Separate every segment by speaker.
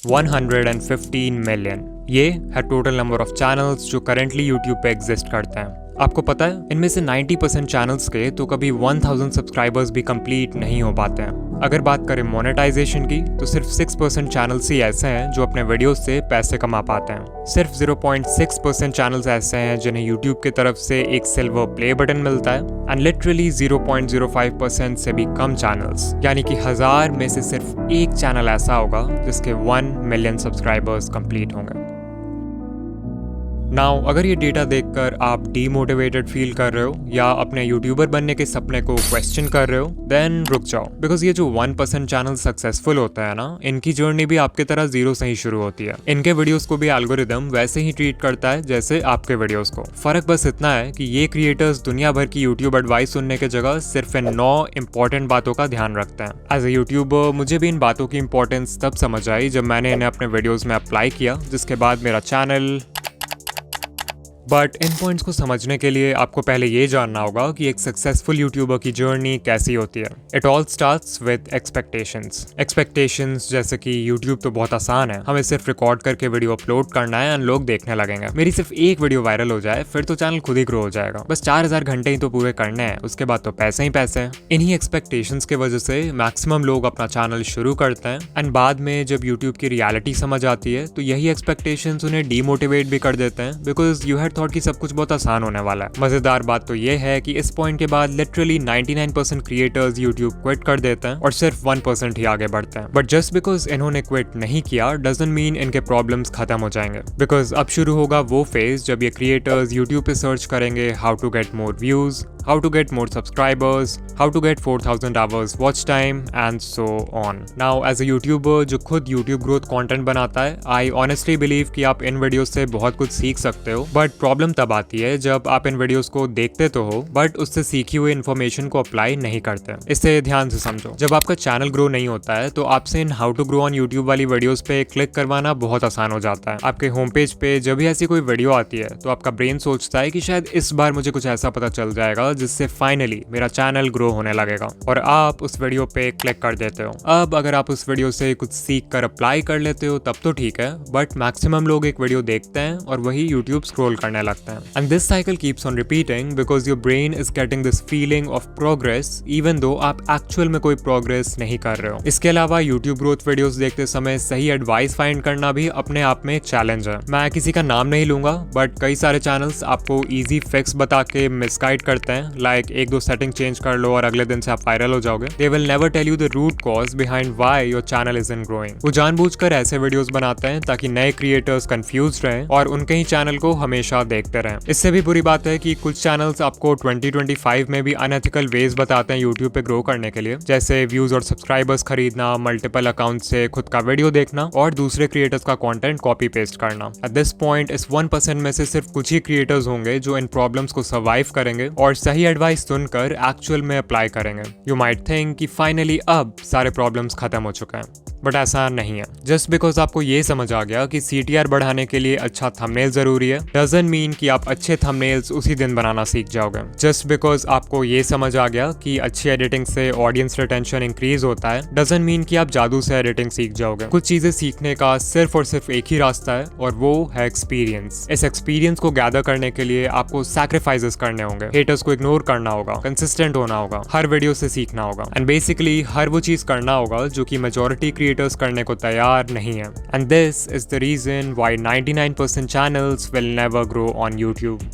Speaker 1: 115 million. ये है total number of channels जो करेंटली यूट्यूब पे एग्जिस्ट करते हैं। आपको पता है इनमें से 90% चैनल्स के तो कभी 1000 सब्सक्राइबर्स भी कंप्लीट नहीं हो पाते हैं। अगर बात करें मोनेटाइजेशन की तो सिर्फ 6% चैनल्स ही ऐसे हैं जो अपने वीडियोस से पैसे कमा पाते हैं। सिर्फ 0.6% चैनल्स ऐसे हैं जिन्हें यूट्यूब की तरफ से एक सिल्वर प्ले बटन मिलता है एंड लिटरली 0.05% से भी कम चैनल्स, यानी कि 1000 में से सिर्फ एक चैनल ऐसा होगा जिसके 1 मिलियन सब्सक्राइबर्स कंप्लीट होंगे। नाउ अगर ये डेटा देखकर आप डीमोटिवेटेड फील कर रहे हो या अपने यूट्यूबर बनने के सपने को क्वेश्चन कर रहे हो, देन रुक जाओ, बिकॉज ये जो 1% चैनल सक्सेसफुल होता है ना, इनकी जर्नी भी आपकी तरह जीरो से ही शुरू होती है। इनके वीडियोस को भी एल्गोरिदम वैसे ही ट्रीट करता है जैसे आपके वीडियोस को। फर्क बस इतना है कि ये क्रिएटर्स दुनिया भर की यूट्यूब एडवाइस सुनने के जगह सिर्फ इन 9 इंपॉर्टेंट बातों का ध्यान रखते हैं। एज ए यूट्यूबर मुझे भी इन बातों की इंपॉर्टेंस तब समझ आई जब मैंने इन्हें अपने वीडियोज में अप्लाई किया, जिसके बाद मेरा चैनल। बट इन पॉइंट्स को समझने के लिए आपको पहले ये जानना होगा कि एक सक्सेसफुल यूट्यूबर की जर्नी कैसी होती है। It all starts with expectations जैसे कि यूट्यूब तो बहुत आसान है, हमें सिर्फ रिकॉर्ड करके वीडियो अपलोड करना है एंड लोग देखने लगेंगे। मेरी सिर्फ एक वीडियो वायरल हो जाए फिर तो चैनल खुद ही ग्रो हो जाएगा। बस 4000 घंटे ही तो पूरे करने हैं, उसके बाद तो पैसे ही पैसे हैं। इन्हीं एक्सपेक्टेशंस की वजह से मैक्सिमम लोग अपना चैनल शुरू करते हैं एंड बाद में जब यूट्यूब की रियलिटी समझ आती है तो यही एक्सपेक्टेशंस उन्हें डीमोटिवेट भी कर देते हैं, बिकॉज यू हैड थॉट कि सब कुछ बहुत आसान होने वाला है। मजेदार बात तो ये है कि इस पॉइंट के बाद लिटरली 99% क्रिएटर्स यूट्यूब क्विट कर देते हैं और सिर्फ 1% ही आगे बढ़ते हैं। बट जस्ट बिकॉज इन्होंने क्विट नहीं किया डजंट मीन इनके प्रॉब्लम्स खत्म हो जाएंगे, बिकॉज अब शुरू होगा वो फेज जब ये क्रिएटर्स यूट्यूब पे सर्च करेंगे how to get more views, how to get more subscribers, how to get 4000 hours watch time and so on. Now as a YouTuber जो खुद YouTube growth content बनाता है, I honestly believe कि आप इन videos से बहुत कुछ सीख सकते हो, बट प्रॉब्लम तब आती है जब आप इन वीडियोस को देखते तो हो बट उससे सीखी हुई इन्फॉर्मेशन को अप्लाई नहीं करते। इसे ध्यान से समझो, जब आपका चैनल ग्रो नहीं होता है तो आपसे इन how to grow on YouTube वाली वीडियोस पे क्लिक करवाना बहुत आसान हो जाता है। आपके होम पेज पे जब भी ऐसी कोई वीडियो आती है तो आपका ब्रेन सोचता है कि शायद इस बार मुझे कुछ ऐसा पता चल जाएगा जिससे फाइनली मेरा चैनल ग्रो होने लगेगा, और आप उस वीडियो पे क्लिक कर देते हो। अब अगर आप उस वीडियो से कुछ सीख कर अप्लाई कर लेते हो तब तो ठीक है, बट मैक्सिमम लोग एक वीडियो देखते हैं और वही यूट्यूब स्क्रॉल करने लगते हैं and this cycle keeps on repeating because your brain is getting this feeling of progress even though आप एक्चुअल में कोई प्रोग्रेस नहीं कर रहे हो। इसके अलावा यूट्यूब ग्रोथ वीडियोस देखते समय सही एडवाइस फाइंड करना भी अपने आप में एक चैलेंज है। मैं किसी का नाम नहीं लूंगा बट कई सारे चैनल्स आपको इजी फिक्स बता के मिसगाइड करते हैं, लाइक 1-2 सेटिंग चेंज कर लो और अगले दिन से आप वायरल हो जाओगे। They will never tell you the root cause behind why your channel isn't growing. वो जानबूझकर ऐसे वीडियोस बनाते हैं ताकि नए क्रिएटर्स कंफ्यूज रहें और उनके ही चैनल को हमेशा देखते रहें। इससे भी बुरी बात है कि कुछ चैनल्स आपको 2025 में भी अनएथिकल वेज बताते हैं यूट्यूब पे ग्रो करने के लिए, जैसे व्यूज और सब्सक्राइबर्स खरीदना, मल्टीपल अकाउंट से खुद का वीडियो देखना और दूसरे क्रिएटर्स का कंटेंट कॉपी पेस्ट करना। एट दिस पॉइंट इस 1% में से सिर्फ कुछ ही क्रिएटर्स होंगे जो इन प्रॉब्लम्स को सर्वाइव करेंगे और सही एडवाइस सुनकर एक्चुअल में अप्लाई करेंगे। यू माइट थिंक कि फाइनली अब सारे प्रॉब्लम्स खत्म हो चुके हैं, बट ऐसा नहीं है। जस्ट बिकॉज आपको ये समझ आ गया कि CTR बढ़ाने के लिए अच्छा थंबनेल जरूरी है डजंट मीन कि आप अच्छे थंबनेल्स उसी दिन बनाना सीख जाओगे। जस्ट बिकॉज आपको ये समझ आ गया कि अच्छी एडिटिंग से ऑडियंस रिटेंशन इंक्रीज होता है डजंट मीन कि आप जादू से एडिटिंग सीख जाओगे। कुछ चीजें सीखने का सिर्फ और सिर्फ एक ही रास्ता है और वो है एक्सपीरियंस। इस एक्सपीरियंस को गैदर करने के लिए आपको सैक्रिफाइसेस करने होंगे, हेटर्स को इग्नोर करना होगा, कंसिस्टेंट होना होगा, हर वीडियो से सीखना होगा एंड बेसिकली हर वो चीज करना होगा जो कि मेजॉरिटी क्रिएटर्स करने को तैयार नहीं है। And this is the reason why 99% channels will never grow on YouTube.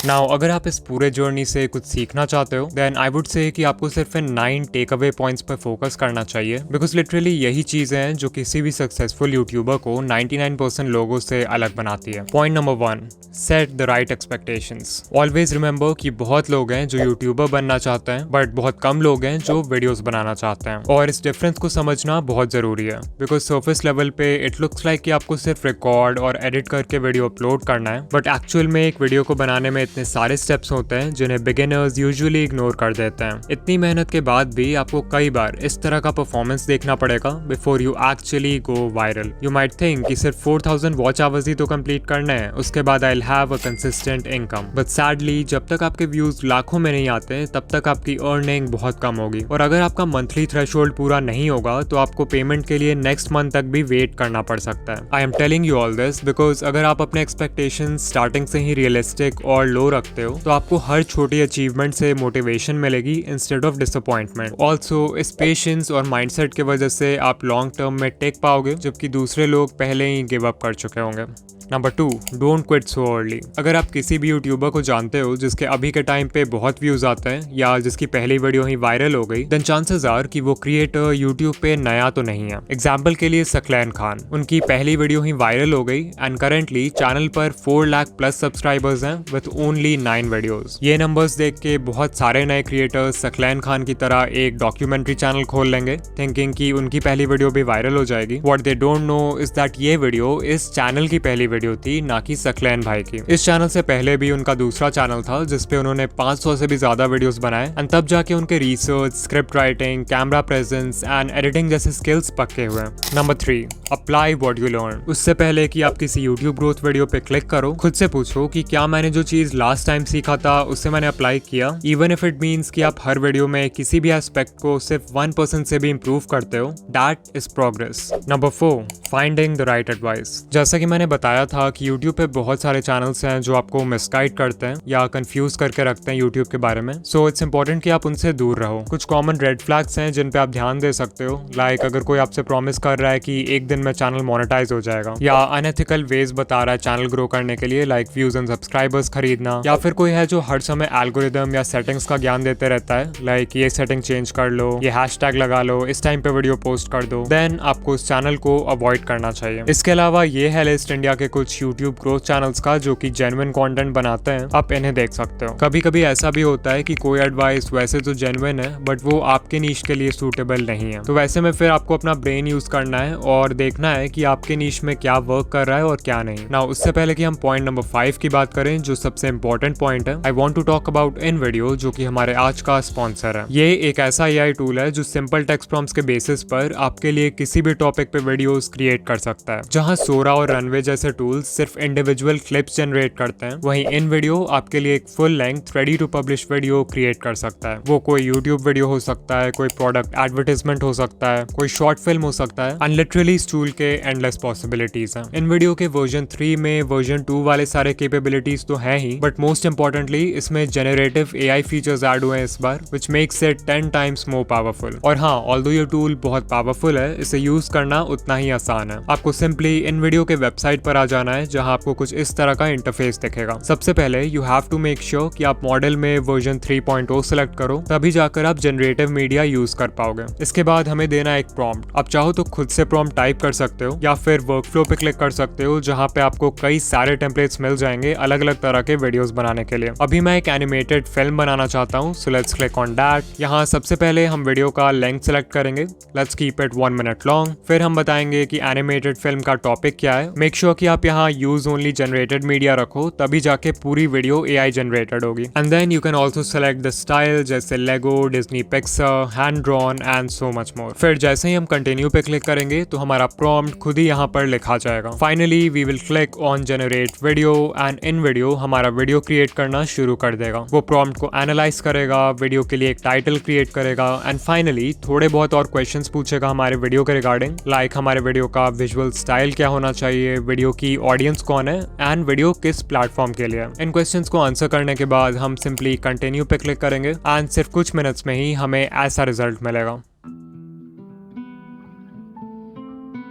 Speaker 1: Now अगर आप इस पूरे जर्नी से कुछ सीखना चाहते हो देन आई वुड से कि आपको सिर्फ इन 9 टेक अवे पॉइंट्स पर फोकस करना चाहिए, बिकॉज लिटरली यही चीजें हैं जो किसी भी सक्सेसफुल यूट्यूबर को 99% लोगों से अलग बनाती है। Point number 1, set the right expectations. Always remember कि बहुत लोग हैं जो यूट्यूबर बनना चाहते हैं बट बहुत कम लोग हैं जो वीडियोस बनाना चाहते हैं, और इस डिफरेंस को समझना बहुत जरूरी है। बिकॉज सर्फेस लेवल पे इट लुक्स लाइक कि आपको सिर्फ रिकॉर्ड और एडिट करके वीडियो अपलोड करना है, बट एक्चुअल में एक वीडियो को बनाने में इतने सारे स्टेप्स होते हैं जिन्हें बिगिनर्स यूजुअली इग्नोर कर देते हैं। इतनी मेहनत के बाद भी आपको कई बार इस तरह का परफॉर्मेंस देखना पड़ेगा before you actually go viral. You might think कि सिर्फ 4000 वॉच आवर्स ही तो कंप्लीट करना है, उसके बाद I will have a consistent income. But sadly जब तक आपके व्यूज लाखों में नहीं आते तब तक आपकी अर्निंग बहुत कम होगी, और अगर आपका मंथली थ्रेशोल्ड पूरा नहीं होगा तो आपको पेमेंट के लिए नेक्स्ट मंथ तक भी वेट करना पड़ सकता है। I am telling you all this because अगर आप अपने एक्सपेक्टेशन स्टार्टिंग से ही रियलिस्टिक और लो रखते हो तो आपको हर छोटी अचीवमेंट से मोटिवेशन मिलेगी इंस्टेड ऑफ डिसअपॉइंटमेंट। ऑल्सो इस पेशेंस और माइंडसेट की वजह से आप लॉन्ग टर्म में टेक पाओगे, जबकि दूसरे लोग पहले ही गिव अप कर चुके होंगे। Number 2, don't quit so early. अगर आप किसी भी यूट्यूबर को जानते हो जिसके अभी के टाइम पे बहुत व्यूज आते हैं या जिसकी पहली वीडियो ही वायरल हो गई, देन चांसेस आर कि वो क्रिएटर यूट्यूब पे नया तो नहीं है। एग्जाम्पल के लिए सकलैन खान, उनकी पहली वीडियो ही वायरल हो गई एंड करेंटली चैनल पर 4 लाख प्लस सब्सक्राइबर्स हैं विद ओनली 9 वीडियोस। ये नंबर्स देख के बहुत सारे नए क्रिएटर्स सकलैन खान की तरह एक डॉक्यूमेंट्री चैनल खोल लेंगे थिंकिंग कि उनकी पहली वीडियो भी वायरल हो जाएगी। What they don't know is that ये वीडियो इस चैनल की पहली वीडियो थी, ना कि सकलैन भाई की। इस चैनल से पहले भी उनका दूसरा चैनल था जिसपे उन्होंने 500 से भी ज्यादा वीडियोस बनाए एंड तब जाके उनके research, script writing, camera presence and editing जैसे स्किल्स पक्के हुए। Number 3, apply what you learn. उससे पहले कि आप किसी यूट्यूब ग्रोथ वीडियो पे क्लिक करो, खुद से पूछो कि क्या मैंने जो चीज लास्ट टाइम सीखा था उससे मैंने अप्लाई किया, इवन इफ इट मीन्स कि आप हर वीडियो में किसी भी एस्पेक्ट को सिर्फ 1% से भी इंप्रूव करते हो, that is progress. Number 4, finding the right advice. जैसा कि मैंने बताया था कि यूट्यूब पे बहुत सारे चैनल्स हैं जो आपको मिसगाइड करते हैं या कंफ्यूज करके रखते हैं यूट्यूब के बारे में, सो इट्स इंपॉर्टेंट कि आप उनसे दूर रहो। कुछ कॉमन रेड फ्लैग्स हैं जिन पे आप ध्यान दे सकते हो, लाइक अगर कोई आपसे प्रॉमिस कर रहा है कि एक दिन में चैनल मोनेटाइज हो जाएगा, या अनएथिकल वेज बता रहा है चैनल ग्रो करने के लिए, लाइक व्यूज एंड सब्सक्राइबर्स खरीदना, या फिर कोई है जो हर समय एल्गोरिदम या सेटिंग्स का ज्ञान देते रहता है, लाइक ये सेटिंग चेंज कर लो, ये हैशटैग लगा लो, इस टाइम पे वीडियो पोस्ट कर दो, देन आपको उस चैनल को अवॉइड करना चाहिए। इसके अलावा ये है लिस्ट इंडिया के कुछ यूट्यूब ग्रोथ चैनल्स का जो कि जेन्युइन कंटेंट बनाते हैं, आप इन्हें देख सकते हो। कभी कभी ऐसा भी होता है कि कोई एडवाइस वैसे तो जेन्युइन है बट वो आपके नीश के लिए सूटेबल नहीं है, तो वैसे में फिर आपको अपना ब्रेन यूज करना है और देखना है कि आपके नीश में क्या वर्क कर रहा है और क्या नहीं। नाउ उससे पहले कि हम पॉइंट नंबर 5 की बात करें जो सबसे इंपॉर्टेंट पॉइंट है, I want to talk about इन वीडियो जो कि हमारे आज का स्पॉन्सर है। ये एक ऐसा एआई टूल है जो सिंपल टेक्स्ट प्रॉम्प्ट्स के बेसिस पर आपके लिए किसी भी टॉपिक पे वीडियोस क्रिएट कर सकता है। जहां सोरा और रनवे जैसे टूल्स सिर्फ इंडिविजुअल क्लिप्स जनरेट करते हैं, वहीं इन वीडियो आपके लिए एक full length ready to publish video create कर सकता है। वो कोई यूट्यूब वीडियो हो सकता है, कोई प्रोडक्ट एडवर्टाइजमेंट हो सकता है, कोई शॉर्ट फिल्म हो सकता है, एंड लिटरली इस टूल के एंडलेस पॉसिबिलिटीज हैं। इन वीडियो के वर्जन 3 में वर्जन 2 वाले सारे कैपेबिलिटीज तो हैं ही, बट मोस्ट इंपॉर्टेंटली इसमें जनरेटिव एआई फीचर्स ऐड हुए हैं इस बार, which makes it 10 times more powerful. और हाँ, ऑल्दो ये टूल बहुत पावरफुल है, इसे यूज करना उतना ही आसान है। आपको सिंपली इन वीडियो के वेबसाइट पर आ जाना है जहां आपको कुछ इस तरह का इंटरफेस दिखेगा। सबसे पहले you have to make sure कि आप मॉडल में वर्जन 3.0 सेलेक्ट करो, तभी जाकर आप जनरेटिव मीडिया यूज कर पाओगे। इसके बाद हमें देना है एक प्रॉम्प्ट। आप चाहो तो खुद से प्रॉम्प्ट टाइप कर सकते हो या फिर वर्कफ्लो पे क्लिक कर सकते हो जहां पे आपको कई सारे टेम्पलेट्स मिल जाएंगे अलग अलग तरह के वीडियोस बनाने के लिए। अभी मैं एक एनिमेटेड फिल्म बनाना चाहता हूं, so let's click on that. यहाँ सबसे पहले हम वीडियो का लेंथ सेलेक्ट करेंगे, let's keep it 1 minute long. फिर हम बताएंगे कि एनिमेटेड फिल्म का टॉपिक क्या है। मेक श्योर कि आप यहाँ यूज ओनली जनरेटेड मीडिया रखो, तभी जाके पूरी वीडियो एआई जनरेटेड होगी। And then you can also select the style जैसे Lego, Disney Pixar, hand drawn and so much more. फिर जैसे ही हम कंटिन्यू पे क्लिक करेंगे तो हमारा प्रॉम्प्ट खुद ही यहाँ पर लिखा जाएगा। Finally we will click on generate video and in video हमारा वीडियो क्रिएट करना शुरू कर देगा। वो प्रॉम्प्ट को एनालाइज करेगा, वीडियो के लिए एक टाइटल क्रिएट करेगा एंड फाइनली थोड़े बहुत और क्वेश्चंस पूछेगा हमारे वीडियो के रिगार्डिंग, लाइक हमारे वीडियो का विजुअल स्टाइल क्या होना चाहिए, वीडियो की ऑडियंस कौन है एंड वीडियो किस प्लेटफॉर्म के लिए। इन क्वेश्चंस को आंसर करने के बाद हम सिंपली कंटिन्यू पे क्लिक करेंगे एंड सिर्फ कुछ मिनट्स में ही हमें ऐसा रिजल्ट मिलेगा।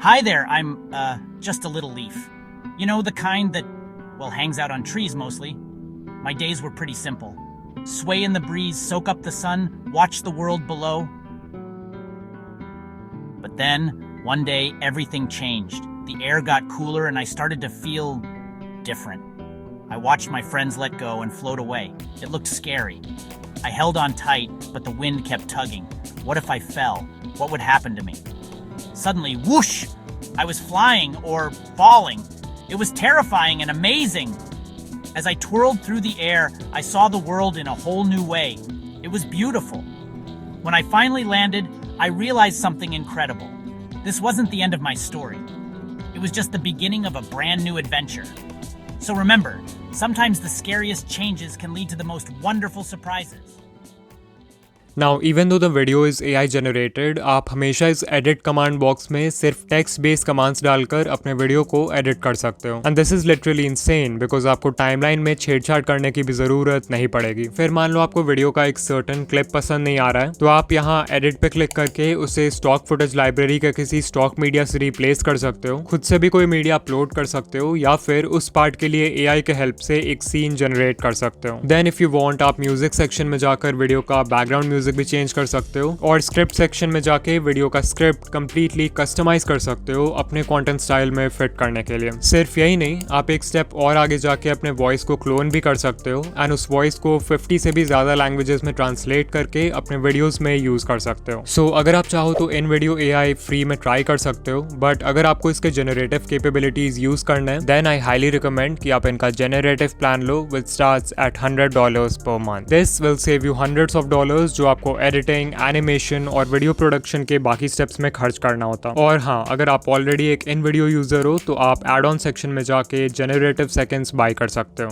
Speaker 2: Hi there, I'm, just a little leaf. You know, the kind that, well, hangs out on trees mostly. My days were pretty simple. Sway in the breeze, soak up the sun, watch the world below. But then, one day, everything changed. The air got cooler and I started to feel different. I watched my friends let go and float away. It looked scary. I held on tight, but the wind kept tugging. What if I fell? What would happen to me? Suddenly, whoosh! I was flying or falling. It was terrifying and amazing. As I twirled through the air, I saw the world in a whole new way. It was beautiful. When I finally landed, I realized something incredible. This wasn't the end of my story. It was just the beginning of a brand new adventure. So remember, sometimes the scariest changes can lead to the most wonderful surprises.
Speaker 1: Now, even though the video is AI generated, आप हमेशा इस edit command box में सिर्फ text based commands डालकर अपने video को edit कर सकते हो. And this is literally insane because आपको timeline में छेड़छाड़ करने की भी जरूरत नहीं पड़ेगी. फिर मान लो आपको वीडियो का एक certain clip पसंद नहीं आ रहा है, तो आप यहाँ edit पे क्लिक करके उसे stock footage library के किसी stock media से replace कर सकते हो, खुद से भी कोई मीडिया अपलोड कर सकते हो, या फिर उस पार्ट के लिए AI के हेल्प से एक सीन जनरेट कर सकते हो. Then if you want, आप म्यूजिक सेक्शन में जाकर वीडियो का बैकग्राउंड म्यूजिक भी चेंज कर सकते हो, और स्क्रिप्ट सेक्शन में जाके वीडियो का स्क्रिप्ट कंप्लीटली कस्टमाइज कर सकते हो अपने कंटेंट स्टाइल में फिट करने के लिए. सिर्फ यही नहीं, आप एक स्टेप और आगे जाके अपने वॉइस को क्लोन भी कर सकते हो एंड उस वॉइस को 50 से भी ज्यादा लैंग्वेजेस में ट्रांसलेट करके अपने वीडियोस में यूज कर सकते हो. सो अगर आप चाहो तो इन वीडियो AI फ्री में ट्राई कर सकते हो, बट अगर आपको इसके जेनरेटिव कैपेबिलिटीज यूज करना है, देन आई हाईली रिकमेंड कि आप इनका generative plan low which starts at $100 per month. This will save you hundreds of dollars जो आपको एडिटिंग, एनिमेशन और वीडियो प्रोडक्शन के बाकी स्टेप्स में खर्च करना होता. और हाँ, अगर आप ऑलरेडी एक इन वीडियो यूजर हो तो आप एड ऑन सेक्शन में जाके जेनरेटिव सेकेंड्स बाय कर सकते हो.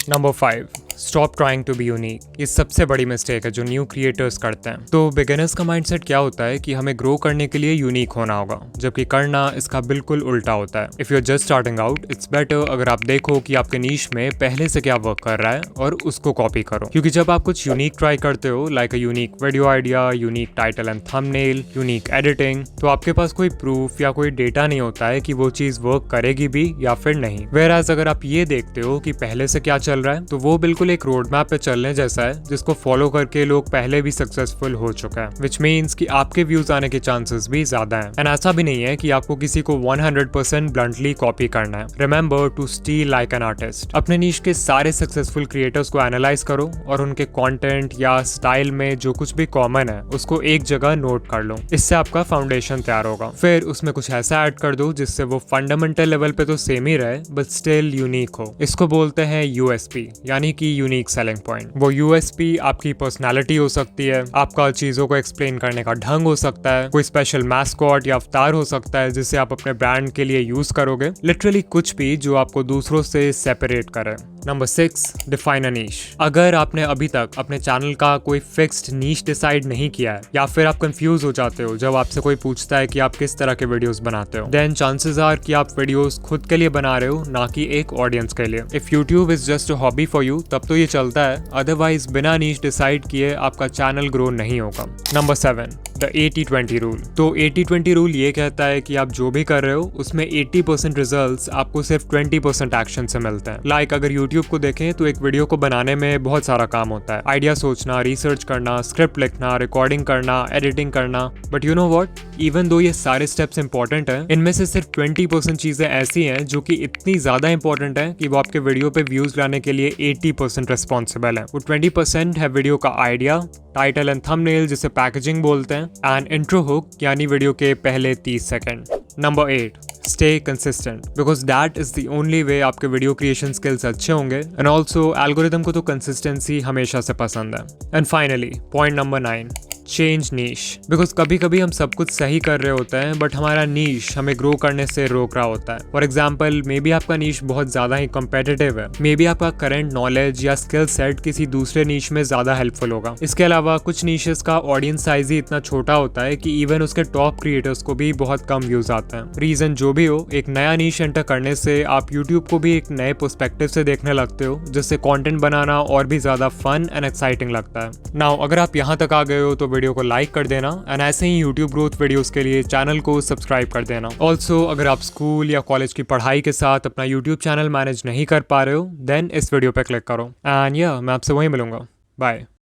Speaker 1: Number 5, stop trying to be unique. ये सबसे बड़ी मिस्टेक है जो न्यू क्रिएटर्स करते हैं. तो बिगिनर्स का माइंडसेट क्या होता है कि हमें ग्रो करने के लिए यूनिक होना होगा, जबकि करना इसका बिल्कुल उल्टा होता है. If you are just starting out, it's better अगर आप देखो कि आपके नीश में पहले से क्या वर्क कर रहा है और उसको कॉपी करो. क्योंकि जब आप कुछ यूनिक ट्राई करते हो, like a unique video idea, unique title and thumbnail, unique editing, तो आपके पास कोई प्रूफ या कोई डेटा नहीं होता है कि वो चीज वर्क करेगी भी या फिर नहीं. वेयरएज अगर आप ये देखते हो कि पहले से क्या चल रहा है, तो वो बिल्कुल एक रोड मैप पे चलने जैसा है जिसको फॉलो करके लोग पहले भी सक्सेसफुल हो चुका है, विच मीन्स कि आपके व्यूज आने के चांसेस भी ज्यादा हैं. एंड ऐसा भी नहीं है कि आपको किसी को 100% ब्लंटली कॉपी करना है. Remember to steal like an artist. अपने नीश के सारे सक्सेसफुल क्रिएटर्स को एनालाइज करो और उनके कंटेंट या स्टाइल में जो कुछ भी कॉमन है उसको एक जगह नोट कर लो. इससे आपका फाउंडेशन तैयार होगा. फिर उसमें कुछ ऐसा ऐड कर दो जिससे वो फंडामेंटल लेवल पे तो सेम ही रहे बट स्टिल यूनिक हो. इसको बोलते हैं USP, यानी कि यूनिक सेलिंग पॉइंट. वो USP आपकी पर्सनालिटी हो सकती है, आपका चीजों को एक्सप्लेन करने का ढंग हो सकता है, कोई स्पेशल मैस्कॉट या अवतार हो सकता है जिसे आप अपने ब्रांड के लिए यूज करोगे. लिटरली कुछ भी जो आपको दूसरों से सेपरेट करे. नंबर 6, डिफाइन अ नीश. अगर आपने अभी तक अपने चैनल का कोई फिक्स्ड नीश डिसाइड नहीं किया है, या फिर आप कंफ्यूज हो जाते हो जब आपसे कोई पूछता है कि आप किस तरह के वीडियोस बनाते हो, देन चांसेस आर कि आप वीडियोस खुद के लिए बना रहे हो, ना कि एक ऑडियंस के लिए. If YouTube is just a hobby for you, तब तो ये चलता है, अदरवाइज बिना नीश डिसाइड किए आपका चैनल ग्रो नहीं होगा. Number 7, the 80-20 rule. तो 80-20 रूल ये कहता है कि आप जो भी कर रहे हो उसमें 80% रिजल्ट्स आपको सिर्फ 20% एक्शन से मिलते हैं. लाइक अगर यूट्यूब को देखें तो एक वीडियो को बनाने में बहुत सारा काम होता है. आइडिया सोचना, रिसर्च करना, स्क्रिप्ट लिखना, रिकॉर्डिंग करना, एडिटिंग करना. But you know what, even though ये सारे स्टेप्स इंपॉर्टेंट हैं, इनमें से सिर्फ 20% चीजें ऐसी हैं जो कि इतनी ज्यादा इंपॉर्टेंट है कि वो आपके वीडियो पे व्यूज लाने के लिए 80% रिस्पॉन्सिबल है. वो 20% है वीडियो का आइडिया, टाइटल एंड थंबनेल जिसे पैकेजिंग बोलते हैं, एंड इंट्रो हुक यानी वीडियो के पहले 30 second. Number 8, stay consistent, because that is the only way आपके वीडियो क्रिएशन स्किल्स अच्छे होंगे. एंड ऑल्सो एल्गोरिथम को तो कंसिस्टेंसी हमेशा से पसंद है. And finally point number 9, change niche. Because कभी कभी हम सब कुछ सही कर रहे होते हैं बट हमारा नीश हमें ग्रो करने से रोक रहा होता है. फॉर एग्जाम्पल, मे बी आपका नीश बहुत ज्यादा ही कॉम्पिटिटिव है, मे बी आपका करंट नॉलेज या स्किल सेट किसी दूसरे नीश में ज्यादा हेल्पफुल होगा. इसके अलावा कुछ नीशेस का ऑडियंस साइज ही इतना छोटा होता है कि इवन उसके टॉप क्रिएटर्स को भी बहुत कम व्यूज आते हैं. रीजन जो भी हो, एक नया नीश एंटर करने से आप यूट्यूब को भी एक नए पर्सपेक्टिव से देखने लगते हो, जिससे कंटेंट बनाना और भी ज्यादा फन एंड एक्साइटिंग लगता है. नाउ अगर आप यहाँ तक आ गए हो तो वीडियो को लाइक कर देना, एंड ऐसे ही यूट्यूब ग्रोथ वीडियोस के लिए चैनल को सब्सक्राइब कर देना. ऑल्सो अगर आप स्कूल या कॉलेज की पढ़ाई के साथ अपना यूट्यूब चैनल मैनेज नहीं कर पा रहे हो, देन इस वीडियो पे क्लिक करो. एंड या मैं आपसे वहीं मिलूंगा. बाय.